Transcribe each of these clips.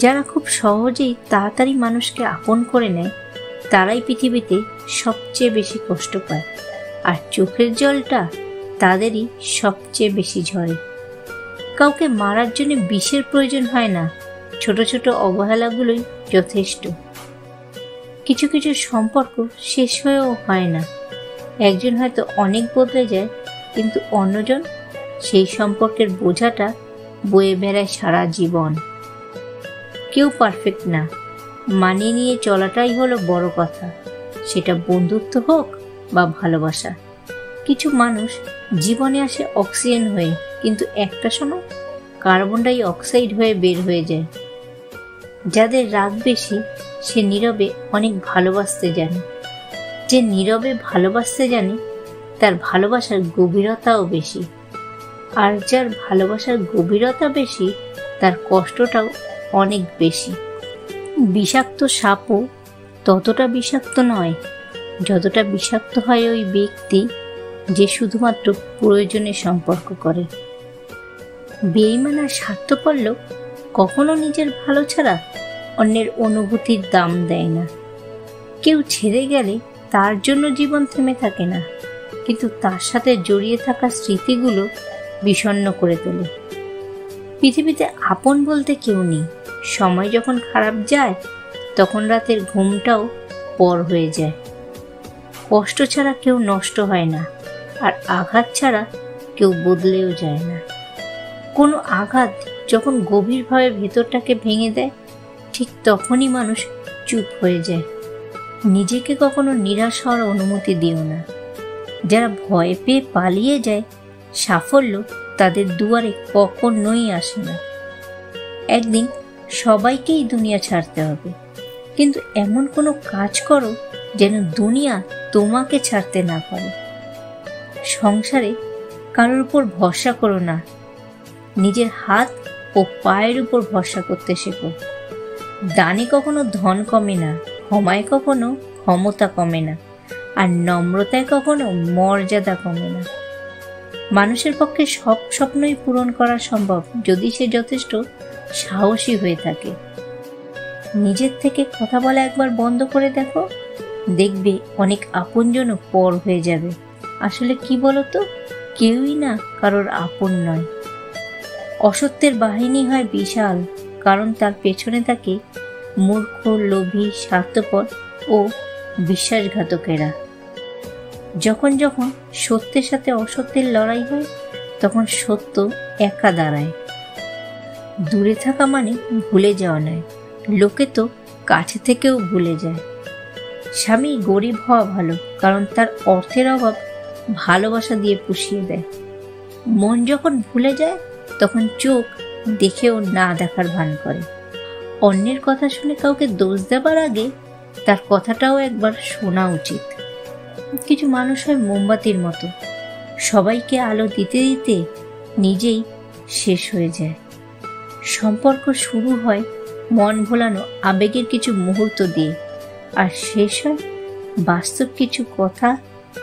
যারা খুব সহজেই তাড়াতাড়ি মানুষকে আপন করে নেয় তারাই পৃথিবীতে সবচেয়ে বেশি কষ্ট পায়, আর চোখের জলটা তাদেরই সবচেয়ে বেশি ঝরে। কাউকে মারার জন্য বিষের প্রয়োজন হয় না, ছোট ছোট অবহেলাগুলোই যথেষ্ট। কিছু কিছু সম্পর্ক শেষ হয়েও হয় না। একজন হয়তো অনেক বদলে যায়, কিন্তু অন্যজন সেই সম্পর্কের বোঝাটা বয়ে বেড়ায় সারা জীবন। কেউ পারফেক্ট না, মানিয়ে নিয়ে চলাটাই হলো বড় কথা, সেটা বন্ধুত্ব হোক বা ভালোবাসা। কিছু মানুষ জীবনে আসে অক্সিজেন হয়ে, কিন্তু একটা সময় কার্বন ডাই অক্সাইড হয়ে বের হয়ে যায়। যাদের রাগ বেশি সে নীরবে অনেক ভালোবাসতে জানে। যে নীরবে ভালোবাসতে জানে তার ভালোবাসার গভীরতাও বেশি, আর যার ভালোবাসার গভীরতা বেশি তার কষ্টটাও অনেক বেশি। বিষাক্ত সাপও ততটা বিষাক্ত নয় যতটা বিষাক্ত হয় ওই ব্যক্তি যে শুধুমাত্র প্রয়োজনে সম্পর্ক করে। বেঈমান আর স্বার্থপর লোক কখনো নিজের ভালো ছাড়া অন্যের অনুভূতির দাম দেয় না। কেউ ছেড়ে গেলে তার জন্য জীবন থেমে থাকে না, কিন্তু তার সাথে জড়িয়ে থাকা স্মৃতিগুলো বিষণ্ণ করে তোলে। পৃথিবীতে আপন বলতে কেউ নেই। সময় যখন খারাপ যায় তখন রাতের ঘুমটাও পর হয়ে যায়। কষ্ট ছাড়া কেউ নষ্ট হয় না, আর আঘাত ছাড়া কেউ বদলেও যায় না। কোনো আঘাত যখন গভীরভাবে ভেতরটাকে ভেঙে দেয়, ঠিক তখনই মানুষ চুপ হয়ে যায়। নিজেকে কখনো নিরাশ হওয়ার অনুমতি দিও না। যারা ভয় পেয়ে পালিয়ে যায়, সাফল্য তাদের দুয়ারে কখনোই আসে না। একদিন সবাইকেই দুনিয়া ছাড়তে হবে, কিন্তু এমন কোনো কাজ করো যেন দুনিয়া তোমাকে ছাড়তে না পারে। সংসারে কারোর উপর ভরসা করো না, নিজের হাত ও পায়ের উপর ভরসা করতে শেখো। দানে কখনো ধন কমে না, ক্ষমায় কখনো ক্ষমতা কমে না, আর নম্রতায় কখনো মর্যাদা কমে না। মানুষের পক্ষে সব স্বপ্নই পূরণ করা সম্ভব যদি সে যথেষ্ট সাহসী হয়ে থাকে। নিজের থেকে কথা বলা একবার বন্ধ করে দেখো, দেখবে অনেক আপনজনও পর হয়ে যাবে। আসলে কি বলতো, কেউই না কারোর আপন নয়। অসত্যের বাহিনী হয় বিশাল, কারণ তার পেছনে থাকে মূর্খ, লোভী, স্বার্থপর ও বিশ্বাসঘাতকেরা। যখন যখন সত্যের সাথে অসত্যের লড়াই হয় তখন সত্য একা দাঁড়ায়। দূরে থাকা মানে ভুলে যাওয়া নয়, লোকে তো কাছে থেকেও ভুলে যায়। স্বামী গরিব হওয়া ভালো, কারণ তার অর্থের অভাব ভালোবাসা দিয়ে পুষিয়ে দেয়। মন যখন ভুলে যায় তখন চোখ দেখেও না দেখার ভান করে। অন্যের কথা শুনে কাউকে দোষ দেবার আগে তার কথাটাও একবার শোনা উচিত। কিছু মানুষ হয় মোমবাতির মতো, সবাইকে আলো দিতে দিতে নিজেই শেষ হয়ে যায়। সম্পর্ক শুরু হয় মন ভোলানো আবেগের কিছু মুহূর্ত দিয়ে, আর শেষ হয় বাস্তব কিছু কথা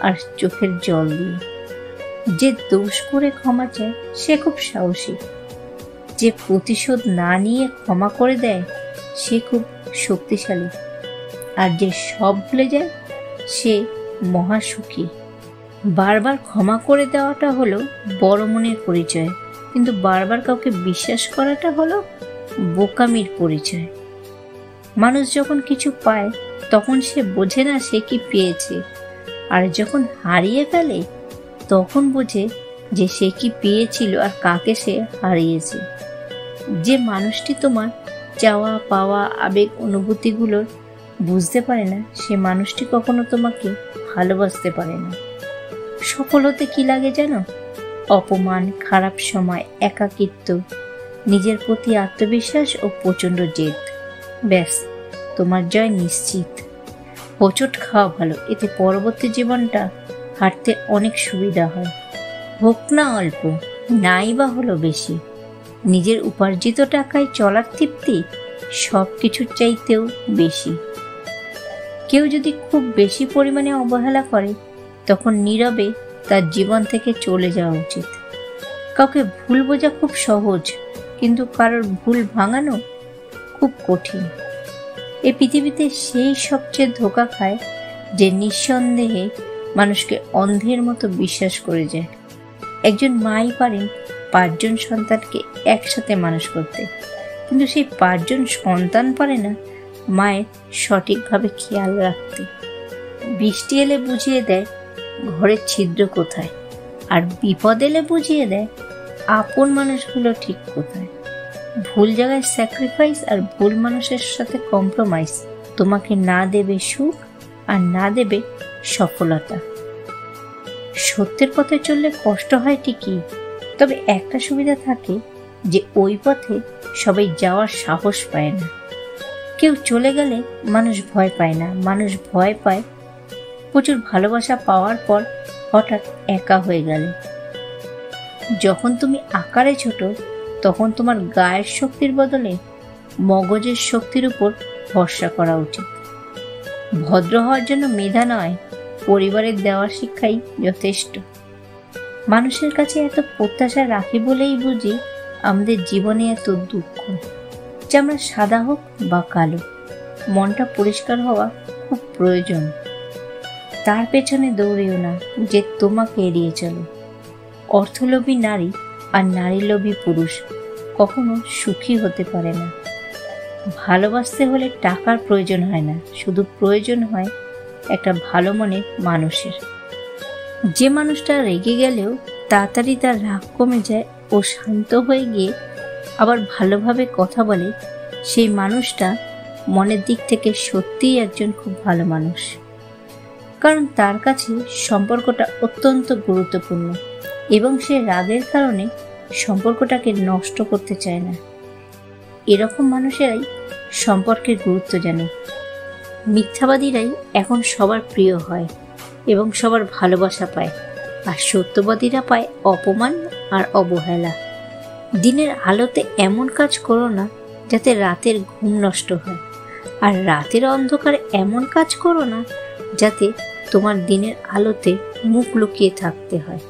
আর চোখের জল দিয়ে। যে দোষ করে ক্ষমা চায় সে খুব সাহসী। যে প্রতিশোধ না নিয়ে ক্ষমা করে দেয় সে খুব শক্তিশালী। আর যে সব ভুলে যায় সে মহাসুখী। বারবার ক্ষমা করে দেওয়াটা হলো বড় মনের পরিচয়, কিন্তু বারবার কাউকে বিশ্বাস করাটা হলো বোকামির পরিচয়। মানুষ যখন কিছু পায় তখন সে বোঝে না সে কি পেয়েছে, আর যখন হারিয়ে ফেলে তখন বোঝে যে সে কি পেয়েছিল আর কাকে সে হারিয়েছে। যে মানুষটি তোমার চাওয়া পাওয়া আবেগ অনুভূতিগুলোর বুঝতে পারে না, সে মানুষটি কখনো তোমাকে ভালোবাসতে পারে না। সফল হতে কি লাগে জানো? অপমান, খারাপ সময়, একাকিত্ব, নিজের প্রতি আত্মবিশ্বাস ও প্রচণ্ড জেদ। ব্যাস, তোমার জয় নিশ্চিত। হোঁচট খাওয়া ভালো, এতে পরবর্তী জীবনটা হাঁটতে অনেক সুবিধা হয়। হোক না অল্প, নাই বা হলো বেশি, নিজের উপার্জিত টাকায় চলার তৃপ্তি সব কিছুর চাইতেও বেশি। কেউ যদি খুব বেশি পরিমাণে অবহেলা করে তখন নীরবে তার জীবন থেকে চলে যাওয়া উচিত। কাউকে ভুল বোঝা খুব সহজ, কিন্তু কারোর ভুল ভাঙানো খুব কঠিন। এই পৃথিবীতে সেই সবচেয়ে ধোঁকা খায় যে নিঃসন্দেহে মানুষকে অন্ধের মতো বিশ্বাস করে যায়। একজন মাই পারেন 5 জন সন্তানকে একসাথে মানুষ করতে, কিন্তু সেই 5 জন সন্তান পারে না মায়ের সঠিকভাবে খেয়াল রাখতে। বৃষ্টি এলে বুঝিয়ে দেয় ঘরের ছিদ্র কোথায়, আর বিপদ এলে বুঝিয়ে দেয় আপন মানুষগুলো ঠিক কোথায়। ভুল জায়গায় স্যাক্রিফাইস আর ভুল মানুষের সাথে কম্প্রোমাইজ তোমাকে না দেবে সুখ আর না দেবে সফলতা। সত্যের পথে চললে কষ্ট হয় ঠিকই, তবে একটা সুবিধা থাকে যে ওই পথে সবাই যাওয়ার সাহস পায় না। কেউ চলে গেলে মানুষ ভয় পায় না, মানুষ ভয় পায় প্রচুর ভালোবাসা পাওয়ার পর হঠাৎ একা হয়ে গেলে। যখন তুমি আকারে ছোট, তখন তোমার গায়ের শক্তির বদলে মগজের শক্তির উপর ভরসা করা উচিত। ভদ্র হওয়ার জন্য মেধা নয়, পরিবারের দেওয়ার শিক্ষাই যথেষ্ট। মানুষের কাছে এত প্রত্যাশা রাখি বলেই বুঝি আমাদের জীবনে এত দুঃখ। যে আমরা সাদা হোক বা কালো, মনটা পরিষ্কার হওয়া খুব প্রয়োজন। তার পেছনে দৌড়িও না যে তোমাকে এড়িয়ে চলে। অর্থলোভী নারী আর নারীলোভী পুরুষ কখনো সুখী হতে পারে না। ভালোবাসতে হলে টাকার প্রয়োজন হয় না, শুধু প্রয়োজন হয় একটা ভালো মনের মানুষের। যে মানুষটা রেগে গেলেও তাড়াতাড়ি তার রাগ কমে যায় ও শান্ত হয়ে গিয়ে আবার ভালোভাবে কথা বলে, সেই মানুষটা মনের দিক থেকে সত্যিই একজন খুব ভালো মানুষ। কারণ তার কাছে সম্পর্কটা অত্যন্ত গুরুত্বপূর্ণ এবং সে রাগের কারণে সম্পর্কটাকে নষ্ট করতে চায় না। এরকম মানুষেরাই সম্পর্কের গুরুত্ব জানে। মিথ্যাবাদীরাই এখন সবার প্রিয় হয় এবং সবার ভালোবাসা পায়, আর সত্যবাদীরা পায় অপমান আর অবহেলা। দিনের আলোতে এমন কাজ করো না যাতে রাতের ঘুম নষ্ট হয়, আর রাতের অন্ধকারে এমন কাজ করো না যাতে তোমার দিনের আলোতে মুখ লুকিয়ে থাকতে হয়।